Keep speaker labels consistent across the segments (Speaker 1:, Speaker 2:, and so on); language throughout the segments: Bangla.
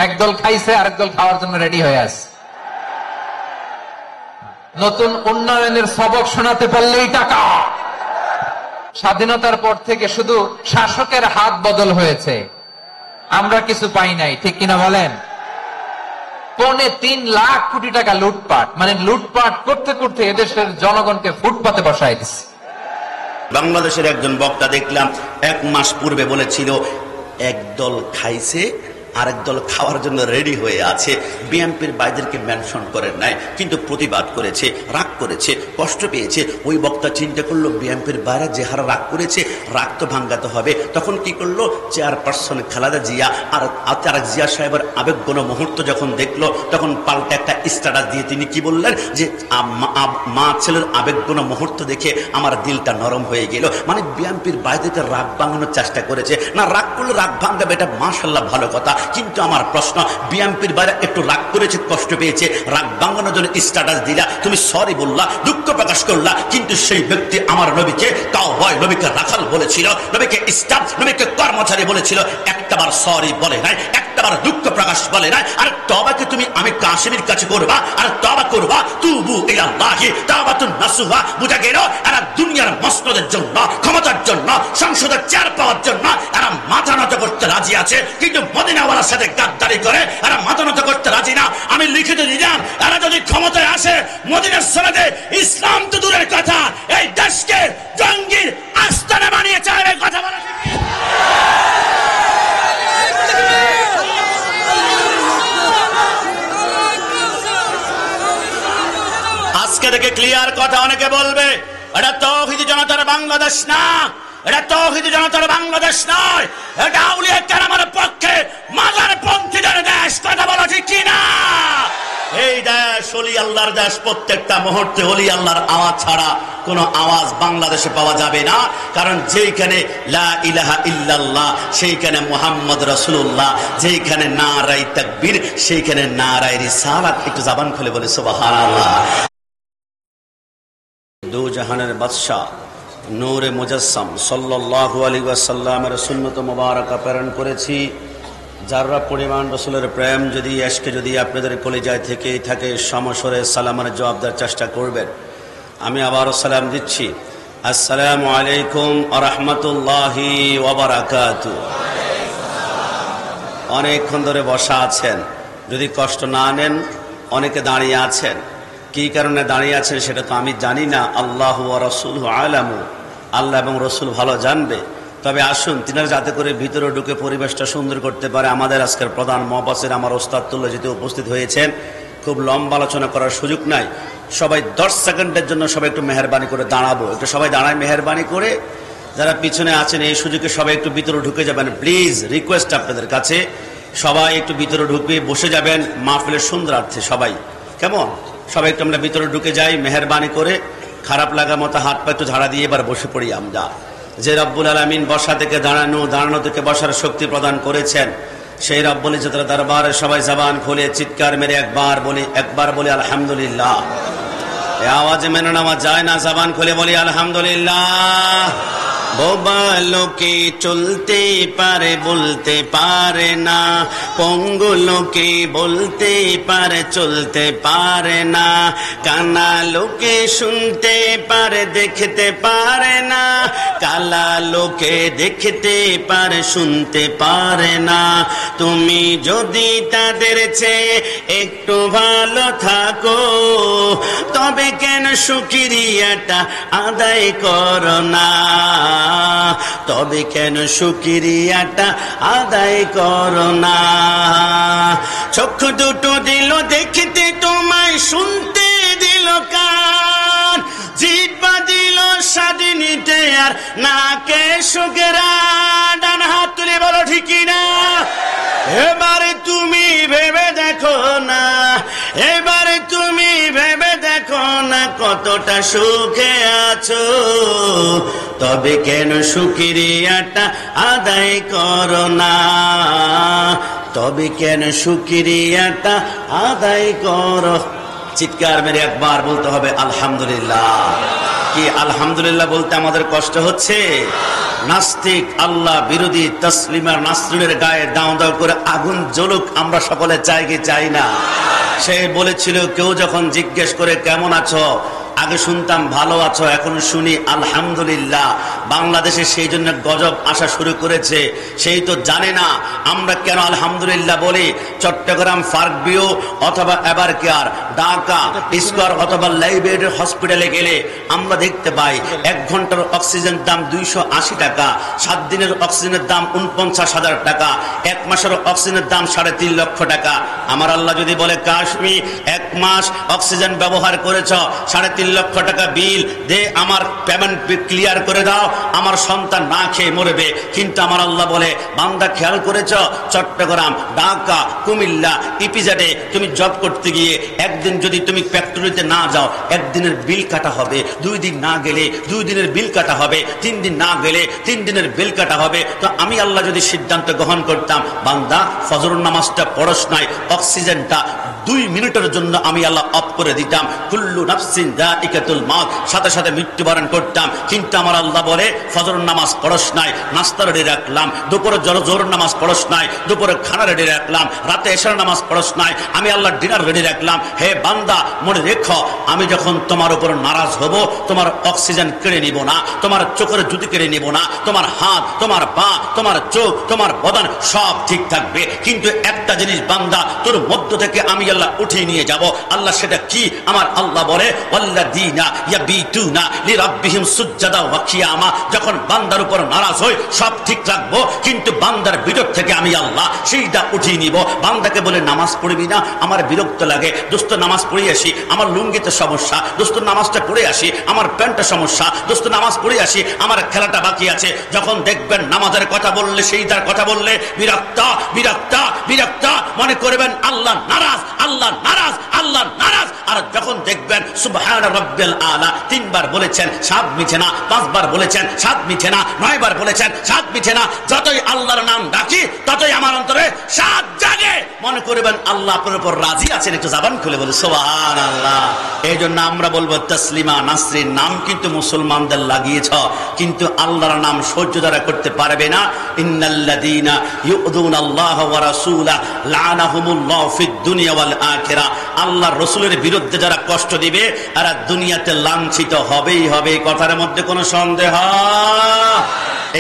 Speaker 1: একদল খাইছে, আরেক দল খাওয়ার জন্য রেডি হয়ে আছে। নতুন উন্নয়নের সবক শোনাতে পারলেই টাকা। স্বাধীনতার পর থেকে শুধু শাসকের হাত বদল হয়েছে, আমরা কিছু পাই নাই, ঠিক কিনা বলেন? 3.25 লাখ কোটি টাকা লুটপাট, মানে লুটপাট করতে করতে এদেশের জনগণকে ফুটপাতে বসায় দিচ্ছে।
Speaker 2: বাংলাদেশের একজন বক্তা দেখলাম 1 মাস পূর্বে বলেছিল একদল খাইছে আরেক দল খাওয়ার জন্য রেডি হয়ে আছে। বিএনপির ভাইদেরকে মেনশন করেন নাই, কিন্তু প্রতিবাদ করেছে, রাগ করেছে, কষ্ট পেয়েছে। ওই বক্তা চিন্তা করলো বিএনপির বাইরে যে হারা রাগ করেছে, রাগ তো ভাঙ্গাতে হবে। তখন কি করলো, চেয়ারপারসন খালেদা জিয়া আর তারেক জিয়া সাহেবের আবেগঘন মুহূর্ত যখন দেখলো, তখন পাল্টা একটা স্ট্যাটাস দিয়ে তিনি কি বললেন যে মা ছেলের আবেগঘন মুহূর্ত দেখে আমার দিলটা নরম হয়ে গেল। মানে বিএনপির বাইরেতে রাগ ভাঙানোর চেষ্টা করেছে। না, রাগ করলে রাগ ভাঙাবে, এটা মাশাআল্লাহ ভালো কথা। কিন্তু আমার প্রশ্ন, বিএনপির বাইরে একটু রাগ করেছে, কষ্ট পেয়েছে, রাগ ভাঙানোর জন্য স্ট্যাটাস দিলা, তুমি সরি বললা, দুঃখ প্রকাশ করলা, কিন্তু সেই ব্যক্তি আমার নবীকে কাউবয়, নবীকে রাখাল বলেছিল, নবীকে স্টাফ, নবীকে কর্মচারী বলেছিল, একটাবার সরি বলে নাই, একটাবার দুঃখ প্রকাশ বলে নাই। আর তওবাকে তুমি আমি কাশিমের কাছে করবা, আর তওবা করবা তুবু ইলাল্লাহি তাওবাতুন নাসুহা। বুঝা গেল, এরা দুনিয়ার মসনদের জন্য, ক্ষমতার জন্য, সংসদের চেয়ার পাওয়ার জন্য এরা মাথা নত করতে রাজি আছে, কিন্তু মদিনাওয়ালার সাথে গাদ্দারি করে এরা মাথা নত করতে রাজি না। আমি লিখিত দিলাম, এরা যদি ক্ষমতায় আসে, মদিনার সনদে ইসলাম তো দূরের কথা, এই দেশকে জঙ্গির আস্তানা বানিয়ে চাইবে। কথা বলা ঠিক? আজকে থেকে ক্লিয়ার কথা। অনেকে বলবে এটা তৌহিদি জনতার বাংলাদেশ না, এটা তৌহিদি জনতার বাংলাদেশ নয়, এটা আউলিয়া কেরামের পক্ষে মাজারপন্থীদের দেশ। কথা বলা ঠিক কিনা? এই দেশ ওলি আল্লাহর দেশ। প্রত্যেকটা মুহূর্তে ওলি আল্লাহর আওয়াজ ছাড়া কোনো আওয়াজ বাংলাদেশে পাওয়া যাবে না। কারণ যেইখানে লা ইলাহা ইল্লাল্লাহ, সেইখানে মুহাম্মদ রাসূলুল্লাহ, যেইখানে নারায়ে তাকবীর, সেইখানে নারায়ে রিসালাত। একটু জবান খুলে বলে সুবহানাল্লাহ। দু জাহানের বাদশা নূরে মুজাসসাম সাল্লাল্লাহু আলাইহি ওয়াসাল্লামের সুন্নত মুবারাকা প্রেরণ করেছি। যারা পরিমাণ রাসূলের প্রেম যদি আজকে যদি আপনাদের কলিজায় থেকে থাকে, সমস্বরে সালামের জবাব দেওয়ার চেষ্টা করবেন। আমি আবারও সালাম দিচ্ছি, আসসালামু আলাইকুম ওয়া রাহমাতুল্লাহি ওয়া বারাকাতুহু। অনেকক্ষণ ধরে বসা আছেন, যদি কষ্ট না নেন, অনেকে দাঁড়িয়ে আছেন। কি কারণে দাঁড়িয়ে আছেন সেটা তো আমি জানি না, আল্লাহু ওয়া রাসূলুহু আলামু, আল্লাহ এবং রসুল ভালো জানবে। তবে আসুন, তিনারা যাতে করে ভিতরে ঢুকে পরিবেশটা সুন্দর করতে পারে। আমাদের আজকের প্রধান মহাবাসের আমার ওস্তাদ তুল্লাহ যেহেতু উপস্থিত হয়েছেন, খুব লম্বা আলোচনা করার সুযোগ নাই। সবাই 10 সেকেন্ডের জন্য সবাই একটু মেহরবানি করে দাঁড়াবো, একটু সবাই দাঁড়ায় মেহরবানি করে। যারা পিছনে আছেন এই সুযোগে সবাই একটু ভিতরে ঢুকে যাবেন, প্লিজ রিকোয়েস্ট আপনাদের কাছে। সবাই একটু ভিতরে ঢুকবে, বসে যাবেন মাহফিলের সুন্দরার্থে। সবাই কেমন, সবাই একটু আমরা ভিতরে ঢুকে যাই মেহরবানি করে। খারাপ লাগা মতো হাত পা একটু ঝাড়া দিয়ে এবার বসে পড়ি আমরা। যে রব্বুল আলামিন বসা থেকে দাঁড়ানো, দাঁড়ানো থেকে বসার শক্তি প্রদান করেছেন, সেই রব্বুল ইজ্জতের দরবারে সবাই জবান খুলে চিৎকার মেরে একবার বলি আলহামদুলিল্লাহ। এই আওয়াজে মেনে নেওয়া যায় না, জবান খুলে বলি আলহামদুলিল্লাহ। বোবা লোকে চলতে পারে বলতে পারে না, পঙ্গু লোকে বলতে পারে চলতে পারে না, কানা লোকে শুনতে পারে দেখতে পারে না, কালা লোকে দেখতে পারে শুনতে পারে না। তুমি যদি তাদের চেয়ে একটু ভালো থাকো, তবে কেন শুকরিয়াটা আদায় করো না, তবে কেন শুকরিয়াটা আদায় করো না। চক্ষু দুটো দিল দেখতে তোমায়, শুনতে দিল কান, জিহ্বা দিল স্বাধীনতা আর নাকে সুগরান। ডান হাত তুলে বলো ঠিক না? এবারে তুমি ভেবে দেখো না, এবারে তুমি ভেবে দেখো না কতটা সুখে আছো, তবে কেন শুকরিয়াটা আদায় করো না, তবে কেন শুকরিয়াটা আদায় করো। চিৎকার মেরে একবার বলতে হবে আলহামদুলিল্লাহ। কি আলহামদুলিল্লাহ বলতে আমাদের কষ্ট হচ্ছে? নাস্তিক আল্লাহ বিরোধী তসলিমা নাসরিনের গায়ে দাও দাও করে আগুন জ্বলুক আমরা সকলে চাই কি চাই না? সে বলেছিল, কেউ যখন জিজ্ঞেস করে কেমন আছো, আগে শুনতাম ভালো আছো, এখন শুনি আলহামদুলিল্লাহ। বাংলাদেশে সেই জন্য গজব আসা শুরু করেছে, সেই তো জানে না আমরা কেন আলহামদুলিল্লাহ বলি। চট্টগ্রাম ফার্কবিও অথবা এভার কেয়ার, ঢাকা স্কয়ার অথবা লাইব্রেরি হসপিটালে গেলে আমরা দেখতে পাই 1 ঘন্টার অক্সিজেন দাম 280 টাকা, 7 দিনের অক্সিজেনের দাম 49,000 টাকা, 1 মাসের অক্সিজেনের দাম 3.5 লক্ষ টাকা। আমার আল্লাহ যদি বলে কাশ্মী 1 মাস অক্সিজেন ব্যবহার করেছ, 3.5 লক্ষ টাকা বিল দে, আমার পেমেন্ট ক্লিয়ার করে দাও, আমার সন্তান না খেয়ে মরবে। কিন্তু আমার আল্লাহ বলে, বান্দা খেয়াল করেছ, চট্টগ্রাম, ঢাকা, কুমিল্লা, ইপিজেডে তুমি জব করতে গিয়ে একদিন যদি তুমি ফ্যাক্টরিতে না যাও, 1 দিনের বিল কাটা হবে, 2 দিন না গেলে 2 দিনের বিল কাটা হবে, 3 দিন না গেলে 3 দিনের বিল কাটা হবে। তো আমি আল্লাহ যদি সিদ্ধান্ত গ্রহণ করতাম, বান্দা ফজর নামাজটা পড়স নাই, অক্সিজেনটা 2 মিনিটের জন্য আমি আল্লাহ অফ করে দিতাম, কুল্লু নাফসিন যায়িকাতুল মাউত, সাথে সাথে মৃত্যুবরণ করতাম। কিন্তু আমার আল্লাহ বলে, ফজর নামাজ পড়স নাই, নাস্তা রেডি রাখলাম, দুপুরে জোহর নামাজ পড়স নাই, দুপুরে খানা রেডি রাখলাম, রাতে এশার নামাজ পড়স নাই, আমি আল্লাহ ডিনার রেডি রাখলাম। হে বান্দা, মনে রেখো, আমি যখন তোমার উপর নারাজ হব, তোমার অক্সিজেন কেড়ে নিব না, তোমার চোখের জুতি কেড়ে নিব না, তোমার হাত, তোমার পা, তোমার চোখ, তোমার বদন সব ঠিক থাকবে। কিন্তু একটা জিনিস বান্দা, তোর মধ্য থেকে আমি আল্লাহ উঠিয়ে নিয়ে যাব। আল্লাহ সেটা কি? আমার আল্লাহ বলে, ওয়াল্লাযীনা ইয়াবিতুনা লিরাব্বিহিম সুজদাও ওয়া কিয়ামা। যখন বান্দার উপর নারাজ হই, সব ঠিক রাখবো, কিন্তু বান্দার বিরোধ থেকে আমি আল্লাহ সেইটা উঠিয়ে নিব। বান্দাকে বলে, নামাজ পড়বি না, আমার বিরক্ত লাগে, দোস্ত নামাজ পড়ে আসি, আমার লুঙ্গিতে সমস্যা, দোস্ত নামাজটা পড়ে আসি, আমার প্যান্টে সমস্যা, দোস্ত নামাজ পড়ে আসি, আমার খেলাটা বাকি আছে। যখন দেখবেন নামাজের কথা বললে, সেইটার কথা বললে বিরক্ত বিরক্ত বিরক্ত মনে করবেন আল্লাহ নারাজ, আল্লাহ নারাজ, আল্লাহ নারাজ। আর যখন দেখবেন সুবহান রাব্বিল আলা 3 বার বলেছেন, স্বাদ মিঠে না, 5 বার বলেছেন, স্বাদ মিঠে না, 9 বার বলেছেন, স্বাদ মিঠে না। যতই আল্লাহর নাম ডাকি, ততই আমার অন্তরে স্বাদ জাগে, মনে করবেন আল্লাহ আপনার উপর রাজি আছেন। একটু জবান খুলে বলে সুবহানাল্লাহ। এই জন্য আমরা বলবো, তসলিমা নাসরিন নাম কিন্তু মুসলমানদের লাগিয়েছ, কিন্তু আল্লাহর নাম সহ্য দ্বারা করতে পারবে না। ইন্নাল্লাযীনা ইউযুনাল্লাহ ওয়া রাসূলাহু লাআনাহুমুল্লাহু ফিদ দুনিয়া ওয়াল আখিরাহ। আল্লাহর রাসূলের বিরুদ্ধে যারা কষ্ট দিবে, এরা দুনিয়াতে লাঞ্ছিত হবেই হবে, কথার মধ্যে কোনো সন্দেহ।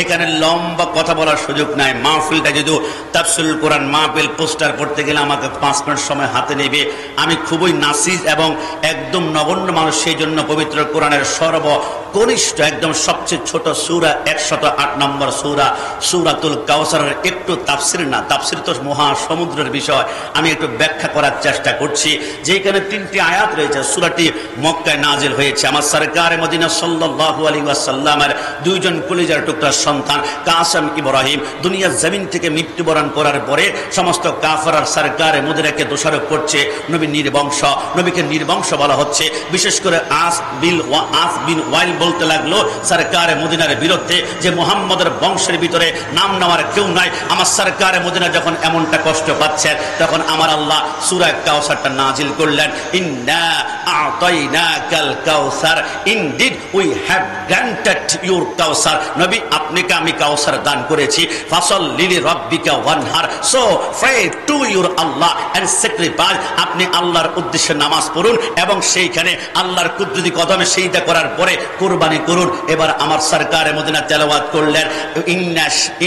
Speaker 2: এখানে লম্বা কথা বলার সুযোগ নাই। মাহফিলটা যদি তাফসীরুল কোরআন মাহফিল পোস্টার করতে গেলে আমাকে 5 মিনিট সময় হাতে নেবে। আমি খুবই নাসিজ এবং একদম নগণ্য মানুষ, সেই জন্য পবিত্র কোরআনের সর্বকনিষ্ঠ একদম সবচেয়ে ছোট সূরা 108 নম্বর সূরা, সূরাতুল কাউসারের একটু তাফসীর না, তাফসীর তো মহাসমুদ্রের বিষয়, আমি একটু ব্যাখ্যা করার চেষ্টা করছি। যেখানে 3টি আয়াত রয়েছে, সূরাটি মক্কায় নাজিল হয়েছে। আমার সরকার মদিনা সাল্লাল্লাহু আলাইহি ওয়াসাল্লামের 2 জন কলিজার টুকরা সন্তান কাসেম ইব্রাহিম দুনিয়ার জমিন থেকে মৃত্যুবরণ করার পরে সমস্ত কাফের আর সরকারে মদিনাকে দোষারোপ করছে, নবী নির্বংশ, নবীকে নির্বংশ বলা হচ্ছে। বিশেষ করে আস বিন ওয়াইল বলতে লাগলো সরকারে মদিনার বিরুদ্ধে যে মুহাম্মদের বংশের ভিতরে নাম নেওয়ার কেউ নাই। আমার সরকারে মদিনা যখন এমনটা কষ্ট পাচ্ছেন, তখন আমার আল্লাহ সূরা কাউসারটা নাজিল করলেন, ইন্না আ'তাইনাকাল কাউসার, indeed we have granted your কাউসার। নবী, আপনাকে আমি কাউসার দান করেছি। ফাসাল্লি লিরাব্বিকা ওয়ানহার, so pray to your Allah and sacrifice. আপনি আল্লাহর উদ্দেশ্যে নামাজ পড়ুন এবং সেইখানে আল্লাহর কুদরতি কদমে সেইটা করার পরে কুরবানি করুন। এবার আমার সরকারে মদিনা তেলাওয়াত করলেন,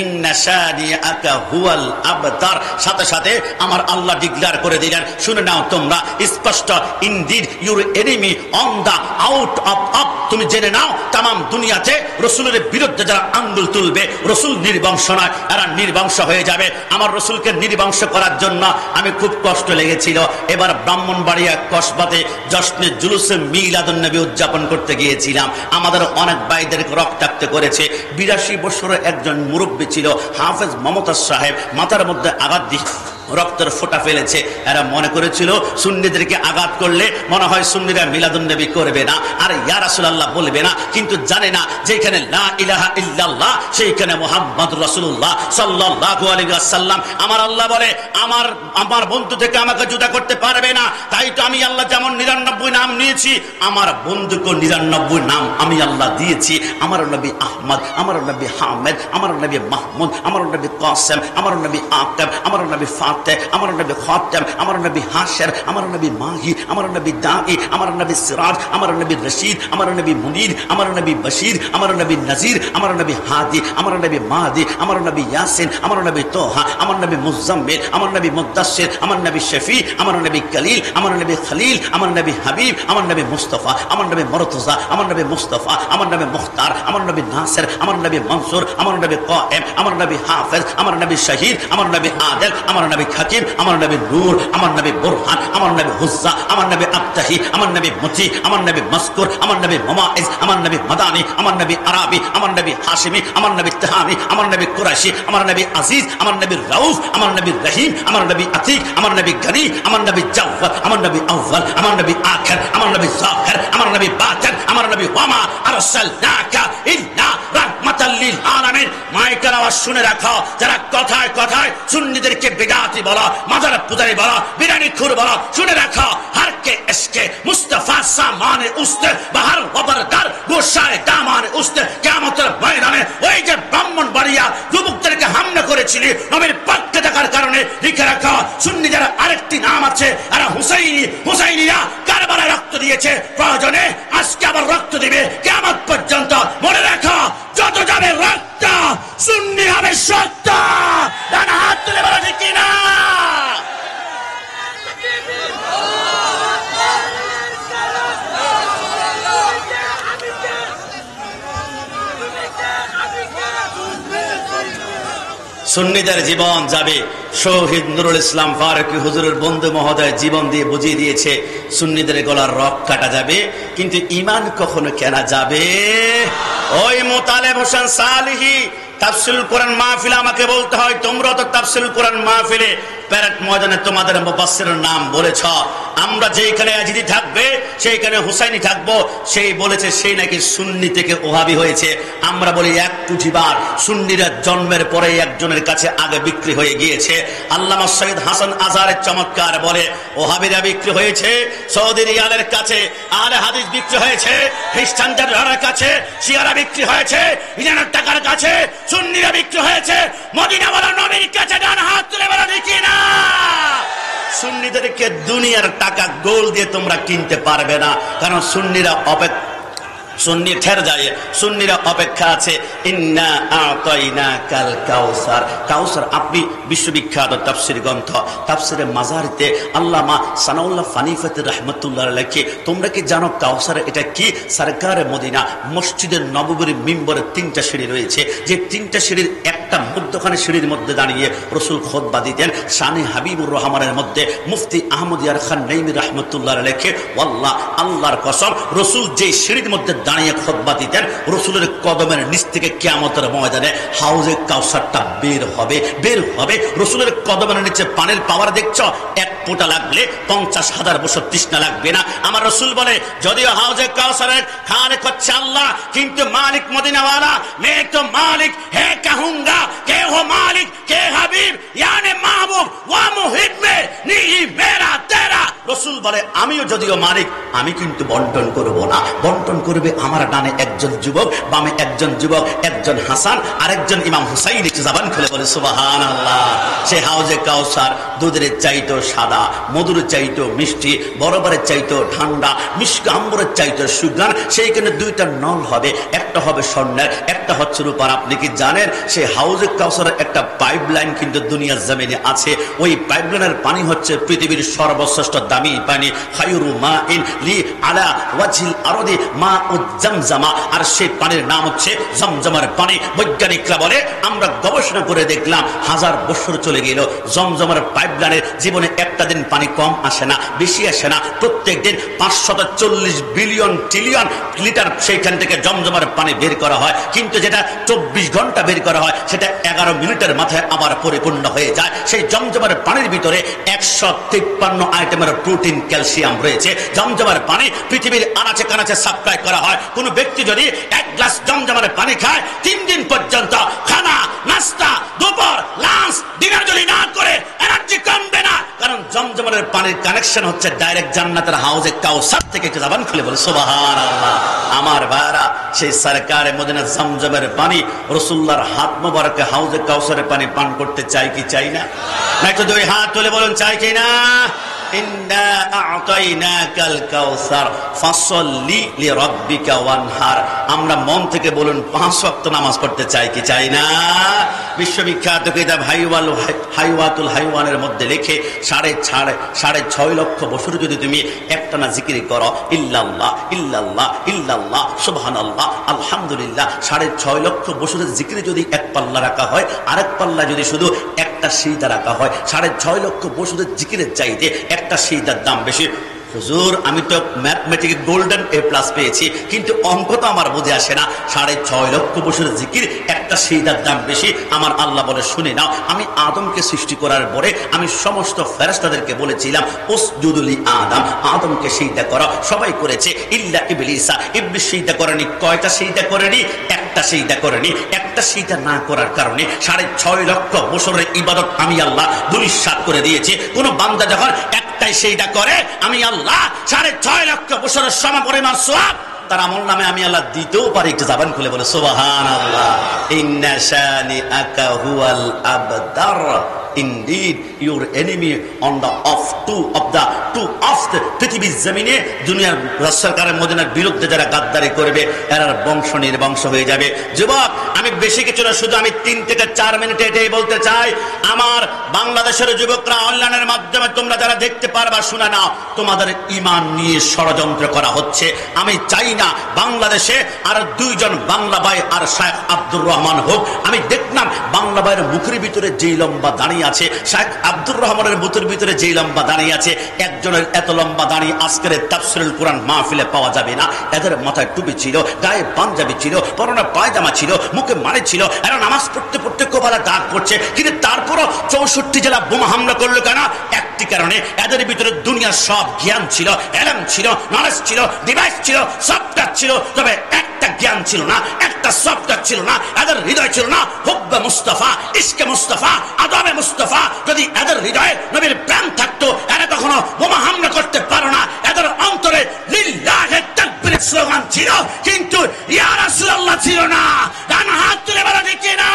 Speaker 2: ইন্না শানিআকা হুয়াল আবতার। সাথে সাথে আমার আল্লাহ ডিক্লেয়ার করে দিলেন, শুনে নাও তোমরা স্পষ্ট, indeed your enemy on the out of up. তুমি জেনে নাও, তামাম দুনিয়াতে রাসূলের বিরুদ্ধে যারা আঙ্গুল তুলবে, রাসূল নির্বংশ নয়, এরা নির্বংশ হয়ে যাবে। আমার রাসূলকে নির্বংশ করার জন্য আমি খুব কষ্ট লেগেছিল। এবার ব্রাহ্মণবাড়িয়া কসবাতে জশ্নে জুলুসে মিলাদুন নবী উদযাপন করতে গিয়েছিলাম। আমাদের অনেক ভাইদেরকে রক্তাক্ত করেছে। 82 বছরের একজন মুরব্বী ছিল, হাফেজ মমতাজ সাহেব, মাথার মধ্যে আঘাত রক্তের ফোঁটা ফেলেছে। এরা মনে করেছিল সুন্নিদেরকে আঘাত করলে মনে হয় সুন্নিরা মিলাদুন নবী করবে না আর ইয়া রাসূলুল্লাহ বলবে না, কিন্তু জানে না যেখানে লা ইলাহা ইল্লাল্লাহ সেইখানে মুহাম্মদ রাসূলুল্লাহ সাল্লাল্লাহু আলাইহি ওয়াসাল্লাম। আমার আল্লাহ বলে আমার বন্ধু থেকে আমাকে জুদা করতে পারবে না। তাই তো আমি আল্লাহ যেমন 99 নাম নিয়েছি, আমার বন্ধুকে 99 নাম আমি আল্লাহ দিয়েছি। আমার নবী আহমদ, আমার নবী হামিদ, আমার নবী মাহমুদ, আমার নবী কাসেম, আমার নবী আকিব, আমার নবী ফাতেহ, আমার নবী খাতাম, আমার নবী হাশর, আমার নবী মাহি, আমার নবী দাঈ, আমার নবী সিরাজ, আমার নবী রশিদ, আমার নবী মুনির, আমার নবী বশির, আমার নবী নজির, আমার নবী হাদি, আমার নবী মাহদি, আমার নবী ইয়াসিন, আমার নবী তোহা, আমার নবী মুজাম্মিল, আমার নবী মুদাসসির, আমার নবী শফি, আমার নবী কলিল, আমার নবী খলিল, আমার নবী হাবিব, আমার নবী মুস্তাফা, আমার নবী মুরতজা, আমার নবী মুস্তাফা, আমার নবী মুখতার, আমার নবী নাসির, আমার নবী মনসুর, আমার নবী কায়েম, আমার নবী হাফেজ, আমার নবী শহীদ, আমার নবী আদিল, আমার নবী হাকিম, আমার নবী নূর, আমার নবী বুরহান, আমার নবী হুজ্জা, আমার নবী আবতাহি, আমার নবী মুতি, আমার নবী মাসকুর, আমার নবী মুমাইজ, আমার নবী মাদানী, আমার নবী আরাবি, আমার নবী হাশিমি, আমার নবী তাহামি, আমার নবী কুরাইশি, আমার নবী আজিজ, আমার নবী রাউফ, আমার নবী রহিম, আমার নবী আতিক, আমার নবী গনি, আমার নবী জাওয়াদ, আমার নবী আউয়াল, আমার নবী আখির, আমার নবী যাহির, আমার নবী বাতিন, আমার নবী ওয়ামা আরসালনাকা ইল্লা রাহমাতাল লিল আলামিন। মাইকের আওয়াজ শুনে রাখো, যারা কথায় কথায় সুন্নিদেরকে বিদআতি বলা, মাজার পূজারী বলা, বিরানি খুর বলা, শুনে রাখো হর কে ইশকে মুস্তাফা সামানে উস্তে বাহার খবরদার গোসায় দামানে উস্তে কিয়ামতের ময়দানে ওই যে ব্রাহ্মণবাড়িয়া যুবকদেরকে হামলা করেছিলি নবীর পক্ষে থাকার কারণে লিখে রাখো, সুন্নি যারা আরেকটি নাম আছে আর হুসাইনিরা কারবালায় রক্ত দিয়েছে, প্রয়োজনে আজকে আবার রক্ত দিবে কিয়ামত পর্যন্ত। মনে রাখো, যত যাবে রক্ত সুন্নি হবে সত্য। ডান হাত তুলে বলো ঠিক কিনা? সুন্নিদের জীবন যাবে। শহীদ নুরুল ইসলাম ফারুকী হুজুরের বন্ধু মহোদয় জীবন দিয়ে বুঝিয়ে দিয়েছে, সুন্নিদের গলার রক কাটা যাবে, কিন্তু ঈমান কখনো কেনা যাবে? ওই মোতালেব হোসেন সালিহি তাফসীরুল কোরআন মাহফিলে আমাকে বলতে হয়, তোমরা তো তাফসীরুল কোরআন মাহফিলে প্যারেড ময়দানে তোমাদের মুফাসসিরের নাম বলেছ, আমরা যেখানে ইয়াজিদি থাকবে সেইখানে হুসাইনি থাকবো, সেই বলেছে সেই নাকি সুন্নি থেকে ওহাবি হয়েছে। আমরা বলি এক পুঁজিবার সুন্নিরা জন্মের পরে একজনের কাছে আগে বিক্রি হয়ে গিয়েছে। আল্লামা সৈয়দ হাসান আজহারের চমৎকার বলে, ওহাবিরা বিক্রি হয়েছে সৌদি রিয়ালের কাছে, আহলে হাদিস বিক্রি হয়েছে খ্রিস্টানদের কাছে, শিয়ারা বিক্রি হয়েছে ইরানের টাকার কাছে, সুন্নিরা বিক্রি হয়েছে মদিনাওয়ালা নবীর কাছে। ডান হাত তুলে বলো ঠিক না? সুন্নিদেরকে দুনিয়ার টাকা গোল দিয়ে তোমরা কিনতে পারবে না, কারণ সুন্নিরা সুন্নি ঠের যায়, সুন্নিরা অপেক্ষা আছে। ইন্না আতাইনাকাল কাউসার, কাউসার আপনি বিশ্ববিখ্যাত তাফসীর গ্রন্থ তাফসীরে মাজারিতে আল্লামা সানাউল্লাহ ফানিফাতি রাহমাতুল্লাহ আলাইহি, তোমরা কি জানো কাউসার এটা কি? সরকারে মদিনা মসজিদের নববীর মিম্বরে 3টা সিঁড়ি রয়েছে, যে 3টা সিঁড়ির একটা মধ্যখানে সিঁড়ির মধ্যে দাঁড়িয়ে রাসূল খুতবা দিতেন। শানে হাবিবুর রহমানের মধ্যে মুফতি আহমদ ইয়ার খান নাইমি রাহমাতুল্লাহ আলাইহি, ওয়াল্লাহ আল্লাহর কসম, রাসূল যে সিঁড়ির মধ্যে দাঁড়িয়ে খুতবা দিতেন, রাসূলের কদমের নিচ থেকে কিয়ামতের ময়দানে হাউজে কাউসারটা বের হবে। রাসূলের কদমের নিচে পানির পাওয়ার দেখছো, এক ফোঁটা লাগলে 50,000 বছর তৃষ্ণা লাগবে না। আমার রাসূল বলে, যদিও হাউজে কাউসারের খালিক হচ্ছে আল্লাহ, কিন্তু মালিক মদিনাওয়ালা, मैं तो मालिक है कहूंगा, के हो मालिक के हबीब यानी महबूब वा मुहिब में नहीं मेरा तेरा। রাসূল বলে, আমিও যদিও মালিক, আমি কিন্তু বন্টন করব না, বন্টন করবে আমার ডানে একজন যুবক, বামে একজন যুবক, একজন হাসান আর একজন ইমাম হুসাইন। একটু জবান খুলে বলে সুবহানাল্লাহ। সে হাউজে কাউসার দুধের চাইতো সাদা, মধুর চাইতো মিষ্টি, বরফের চাইতো ঠান্ডা, মিষ্টি আম্বরের চাইতো সুগার। সেইখানে 2টা নল হবে, একটা হবে স্বর্ণের, একটা হচ্ছে রূপার। আপনি কি জানেন সেই হাউজে কাউসারের একটা পাইপলাইন কিন্তু দুনিয়ার জমিনে আছে? ওই পাইপলাইনের পানি হচ্ছে পৃথিবীর সর্বশ্রেষ্ঠ দামি পানি, খায়রু মাইন লি আলা ওয়াজহিল আরদি মাউজ জামজামা, আর সেই পানির নাম হচ্ছে জমজমের পানি। বৈজ্ঞানিকরা বলে, আমরা গবেষণা করে দেখলাম 1000 বছর চলে গেল, জমজমের পাইপলাইনের জীবনে একটা দিন পানি কম আসে না, বেশি আসে না। প্রত্যেক দিন 540 বিলিয়ন ট্রিলিয়ন লিটার সেইখান থেকে জমজমের পানি বের করা হয়, কিন্তু যেটা 24 ঘন্টা বের করা হয় সেটা 11 মিনিটের মাথায় আবার পরিপূর্ণ হয়ে যায়। সেই জমজমের পানির ভিতরে 153 আইটেমের প্রোটিন, ক্যালসিয়াম রয়েছে। জমজমের পানি পৃথিবীর আনাচে কানাচে সাপ্লাই করা হয়। কোন ব্যক্তি যদি 1 গ্লাস জমজমের পানি খায়, 3 দিন পর্যন্ত খানা, নাস্তা, দুপুর, লাঞ্চ, ডিনার যদি না করে এনার্জি কমবে না, কারণ জমজমের পানির কানেকশন হচ্ছে ডাইরেক্ট জান্নাতের হাউজে কাউসার থেকে। একটু জবান খুলে বলে সুবহানাল্লাহ। আমার ভাইরা, সেই সরকারে মদিনা জমজমের পানি, রাসূলুল্লাহর হাত মোবারকে হাউজে কাউসারের পানি পান করতে চাই কি চাই না? না একটু 2 হাত তুলে বলুন, চাই কি না? ইন্না আ'তাইনাকাল কাউসার ফাসল্লি লিরাব্বিকা ওয়ানহার। আমরা মন থেকে বলুন 5 ওয়াক্ত নামাজ পড়তে চাই কি চাই না? বিশ্ববিখ্যাত কিতাব হাইওয়াতুল হাইওয়ানের মধ্যে লেখে 6.5 লক্ষ বছর যদি তুমি একটানা জিকির করো, ইল্লাল্লাহ ইল্লাল্লাহ ইল্লাল্লাহ সুবহানাল্লাহ আলহামদুলিল্লাহ, 6.5 লক্ষ বছরের জিকিরে যদি এক পাল্লা রাখা হয়, আরেক পাল্লা যদি শুধু একটা সিজদা রাখা হয়, 6.5 লক্ষ বছরের জিকিরের চাইতে একটা সিজদার দাম বেশি। হুজুর, আমি তো ম্যাথমেটিক্যাল গোল্ডেন A+ পেয়েছি, কিন্তু অঙ্ক তো আমার বুঝে আসে না। 6.5 লক্ষ বছরের জিকির, একটা সিজদার দাম বেশি। আমার আল্লাহ বলে, শুনে নাও, আমি আদমকে সৃষ্টি করার পরে আমি সমস্ত ফেরেশতাদেরকে বলেছিলাম উসজুদু লি আদম, আদমকে সিজদা করো। সবাই করেছে ইল্লা ইবলিসা। ইবলিস সিজদা করেনি। কয়টা সিজদা করেনি? একটা সিজদা করেনি। একটা সিজদা না করার কারণে 6.5 লক্ষ বছরের ইবাদত আমি আল্লাহ ধূলিসাৎ করে দিয়েছি। কোন বান্দা যখন একটাই সিজদা করে, আমি আল্লাহ 6.5 লক্ষ বছরের সমপরিমাণ সওয়াব তার আমল নামে আমি আল্লাহ দিতেও পারি। একটু জবান খুলে বলে সুবহানাল্লাহ। ইন্না শানিআকা হুয়াল আবতার। Indeed, your enemy on the two of the পৃথিবীর জমিনে, দুনিয়ার সরকারের মদিনার বিরুদ্ধে যারা গাদ্দারি করবে, এরা বংশ নির্বংশ হয়ে যাবে। যুবক, আমি বেশি কিছু না, শুধু আমি 3 থেকে 4 মিনিটে এটাই বলতে চাই। আমার বাংলাদেশের যুবকরা অনলাইনের মাধ্যমে তোমরা যারা দেখতে পারবা, শুনে নাও, তোমাদের ঈমান নিয়ে ষড়যন্ত্র করা হচ্ছে। আমি চাই না বাংলাদেশে আর 2 জন বাংলা ভাই আর শেখ আব্দুর রহমান হোক। আমি দেখলাম বাংলা ভাইয়ের মুখের ভিতরে যেই লম্বা দাঁড়িয়ে আছে, শেখ আব্দুর রহমানের মুখের ভিতরে যেই লম্বা দাঁড়িয়ে আছে, একজনের এত লম্বা দাঁড়িয়ে আজকের তাফসীরুল কুরআন মাহফিলে পাওয়া যাবে না। এদের মাথায় টুপি ছিল, গায়ে পাঞ্জাবি ছিল, পরনে পায়জামা ছিল, মুখে মানি ছিল। এরা নামাজ পড়তে পড়তে কপালে দাগ করছে, কিন্তু তারপরও 64 জেলা বোমা হামলা করলো কেন? একটি কারণে, এদের ভিতরে দুনিয়ার সব জ্ঞান ছিল, এলম ছিল, নলেজ ছিল, ডিভাইস ছিল, সফটওয়্যার ছিল, তবে একটা জ্ঞান ছিল না, একটা সফটওয়্যার ছিল না। এদের হৃদয় ছিল না হুব্বে মুস্তাফা, ইশকে মুস্তাফা, আদবে মুস্তাফা। যদি এদের হৃদয়ে নবীর প্রেম থাকতো, এরা কখনো বোমা হামলা করতে পারো না। এদের অন্তরে লিল্লাহি তাকবীরের স্লোগান ছিল, কিন্তু ইয়া রাসূলুল্লাহ ছিল না। ডান হাত তুলে বলো ঠিক না?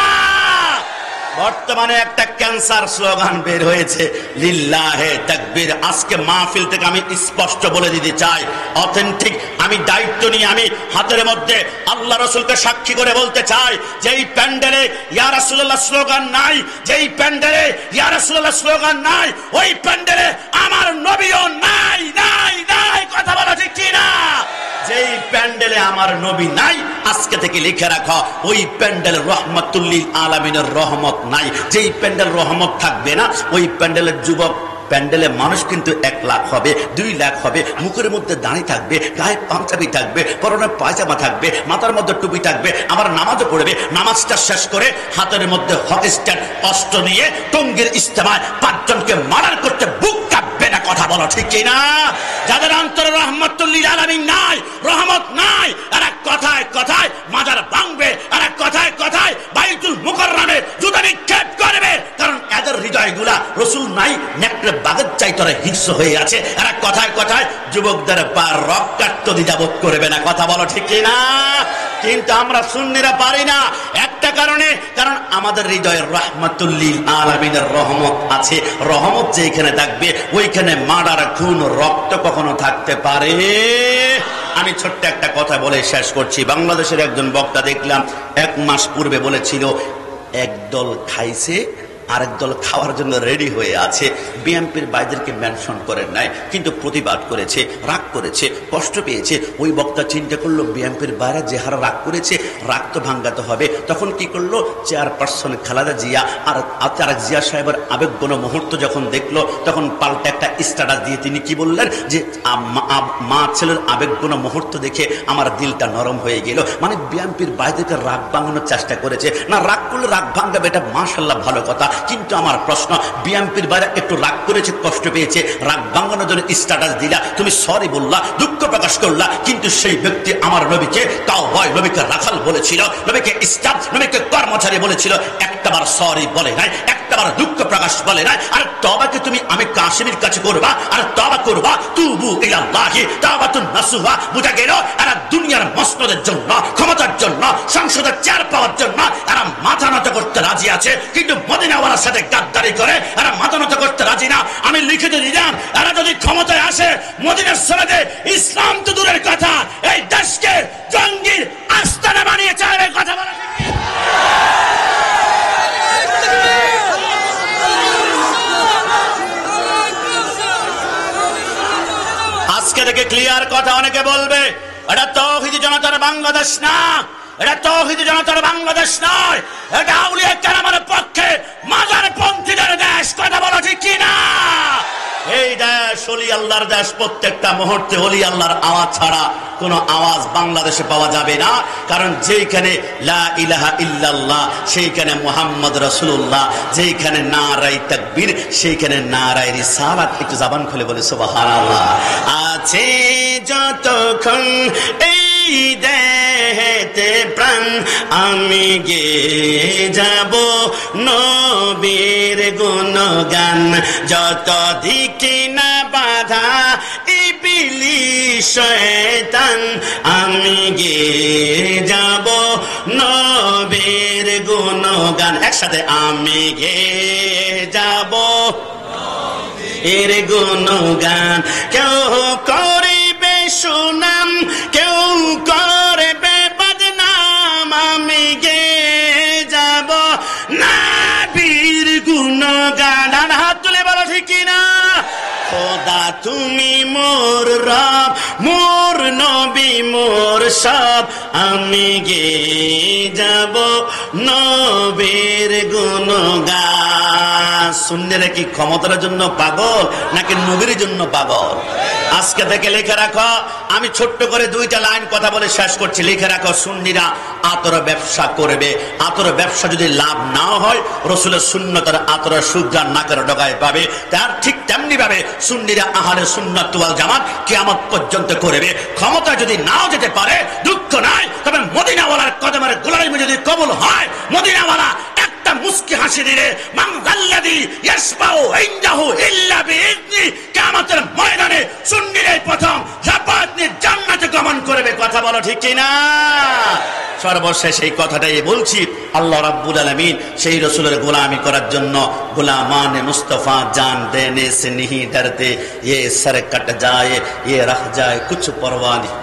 Speaker 2: বর্তমানে একটা ক্যান্সার স্লোগান বের হয়েছে, লিল্লাহে তাকবীর। আজকে মাহফিল থেকে আমি স্পষ্ট বলে দিতে চাই, অথেন্টিক, আমি দায়িত্ব নিয়ে আমি হাতের মধ্যে আল্লাহ রাসূলকে সাক্ষী করে বলতে চাই, যেই প্যান্ডেলে ইয়া রাসূলুল্লাহ স্লোগান নাই, যেই প্যান্ডেলে ইয়া রাসূলুল্লাহ স্লোগান নাই, ওই প্যান্ডেলে আমার নবীও নাই। নাই নাই, কথা বলা ঠিক কি না? যেই প্যান্ডেলে আমার নবী নাই, আজকে থেকে লিখে রাখো, ওই প্যান্ডেল রহমাতুল লিল আলামিনের রহমত নাই। যেই প্যান্ডেল রহমত থাকবে না, ওই প্যান্ডেলের যুবক, প্যান্ডেলে মানুষ কিন্তু 1 লাখ হবে, 2 লাখ হবে, মুখের মধ্যে দাড়ি থাকবে, গায়ে পাঞ্জাবি থাকবে, পরনে পায়জামা থাকবে, মাথার মধ্যে টুপি থাকবে, আবার নামাজও পড়বে। নামাজটা শেষ করে হাতের মধ্যে হকি স্ট্যান্ড, অস্ত্র নিয়ে টঙ্গীর ইজতেমায় 5 জনকে মার্ডার করতে বুক কাঁপবে না। কথা বলো ঠিক না? যাদের অন্তরে রহমতুল লিল আলামিন নাই, রহমত নাই, এরা কথায় কথায় মাজার ভাঙবে, এরা কথায় কথায় বাইতুল মুকাররমে জুতা নিক্ষেপ করবে, কারণ এদের হৃদয়গুলা রাসূল নাই, নেকড়ে বাঘের চাইতে হিংস্র হয়ে আছে। এরা কথায় কথায় যুবকদের পা রক্তাক্ত দ্বিধাবোধ করবে না। কথা বলো ঠিক না? কিন্তু আমরা সুন্নিরা পারি না, একটা কারণে, কারণ আমাদের হৃদয়ে রাহমাতুল লিল আলামিনের রহমত আছে। রহমত যেখানে থাকবে, ওইখানে মার্ডার, খুন, রক্ত কখনো থাকতে পারে। আমি ছোট্ট একটা কথা বলে শেষ করছি। বাংলাদেশের একজন বক্তা দেখলাম 1 মাস পূর্বে বলেছিল, একদল খাইছে আরেক দল খাওয়ার জন্য রেডি হয়ে আছে। বিএনপির ভাইদেরকে মেনশন করেন নাই, কিন্তু প্রতিবাদ করেছে, রাগ করেছে, কষ্ট পেয়েছে। ওই বক্তা চিন্তা করলো বিএনপির বাইরে যে হারা রাগ করেছে, রাগ তো ভাঙ্গাতে হবে। তখন কি করলো, চেয়ারপারসন খালেদা জিয়া আর তারেক জিয়া সাহেবের আবেগঘন মুহূর্ত যখন দেখলো, তখন পাল্টা একটা স্ট্যাটাস দিয়ে তিনি কি বললেন যে মা ছেলের আবেগঘন মুহূর্ত দেখে আমার দিলটা নরম হয়ে গেল। মানে বিএনপির বাইরেকে রাগ ভাঙানোর চেষ্টা করেছে। না, রাগ করলে রাগ ভাঙাবে, এটা মাশাআল্লাহ ভালো কথা, কিন্তু আমার প্রশ্ন, বিএনপির বাইরে একটু রাগ করেছে, কষ্ট পেয়েছে, রাগ ভাঙানোর জন্য স্ট্যাটাস দিলা, তুমি সরি বললা, দুঃখ প্রকাশ করলা, কিন্তু সেই ব্যক্তি আমার নবীকে তাও হয় নবীকে রাখাল বলেছিল, নবীকে স্টাফ, নবীকে কর্মচারী বলেছিল, একটাবার সরি বলে নাই, একটাবার দুঃখ প্রকাশ বলে নাই। আর তওবাকে তুমি আমি কাশিমের কাছে করবা, আর তওবা করবা তুবু ইলাল্লাহি তাওবাতুন নাসুহা। বুঝা গেল, এরা দুনিয়ার মসনদের জন্য, ক্ষমতার জন্য, সংসদের চেয়ার পাওয়ার জন্য এরা মাথা নত করতে রাজি আছে, কিন্তু মদিনাওয়ালার সাথে গাদ্দারি করে এরা মাথা নত করতে রাজি না। আমি লিখে দিলাম, এরা যদি ক্ষমতায় আসে, মদিনার সনদে ইসলাম তো দূরের কথা, এই দেশকে জঙ্গির আস্তানা বানিয়ে চাইবে। কথা বলা আজকে থেকে ক্লিয়ার কথা। অনেকে বলবে এটা তাওহীদি জনতার বাংলাদেশ না, এটা তাওহীদি জনতার বাংলাদেশ নয়, এটা আউলিয়া কেরামের পক্ষে মাজারপন্থীদের দেশ। কথা বলা ঠিক কিনা? এই দেশ ওলি আল্লাহর দেশ। প্রত্যেকটা মুহূর্তে ওলি আল্লাহর আওয়াজ ছাড়া কোনো আওয়াজ বাংলাদেশে পাওয়া যাবে না। কারণ যেখানে লা ইলাহা ইল্লাল্লাহ, সেইখানে মুহাম্মদ রাসূলুল্লাহ, যেখানে নারায়ে তাকবীর, সেইখানে নারায়ে রিসালাত। একটু জবান খুলে বলে সুবহানাল্লাহ। আছে যতক্ষণ এই দেহেতে প্রাণ, আমি গে যাব নবীর গুণগান। যত দিকে না বাধা ইবলিস শয়তান, আমি গে যাব নবীর গুণগান। একসাথে আমি গে যাব এর গুণগান। কেউ করিবে সুনাম, কেউ করবে বদনাম, আমি গে যাব নবীর গুণগান। হাত তুলে বলো ঠিক কিনা? খোদা তুমি মোর রব, মোর নবী মোর সব, আমি গে যাব নবীর গুণগান। সুন্নিরা কি ক্ষমতার জন্য পাগল নাকি নবীর জন্য পাগল? আজকে থেকে লিখে রাখো, আমি ছোট্ট করে দুইটা লাইন কথা বলে শেষ করছি। লিখে রাখো, সুন্নিরা আতর ব্যবসা করবে। আতর ব্যবসা যদি লাভ না হয়, রসুলের সুন্নতের আতরের সুগ্রাণ নাকের ডগায় পাবে। তার ঠিক তেমনি ভাবে সুন্নিরা আহলে সুন্নাত ওয়াল জামাত কিয়ামত পর্যন্ত করবে। ক্ষমতা যদি নাও যেতে পারে, দুঃখ নাই, তবে মদিনাওয়ালার কদমের গোলামি যদি কবুল হয়, মদিনাওয়ালা একটা মুস্কি হাসি দিলে, মান যাল্লাযী ইয়াশফাউ ইনদাহু ইল্লা বিইذনি, কিয়ামতের ময়দানে সুন্নিরাই প্রথম জান্নাত নিয়ে জান্নাতে গমন করবে। কথা বলো ঠিক কিনা? সর্বশেষ এই কথাটাই বলছি, আল্লাহ রাব্বুল আলামিন সেই রসুলের গোলামি করার জন্য গোলামানে মুস্তফা জান দেনে সে नहीं डरते, ये सर कट जाए ये रह जाए कुछ परवाह नहीं।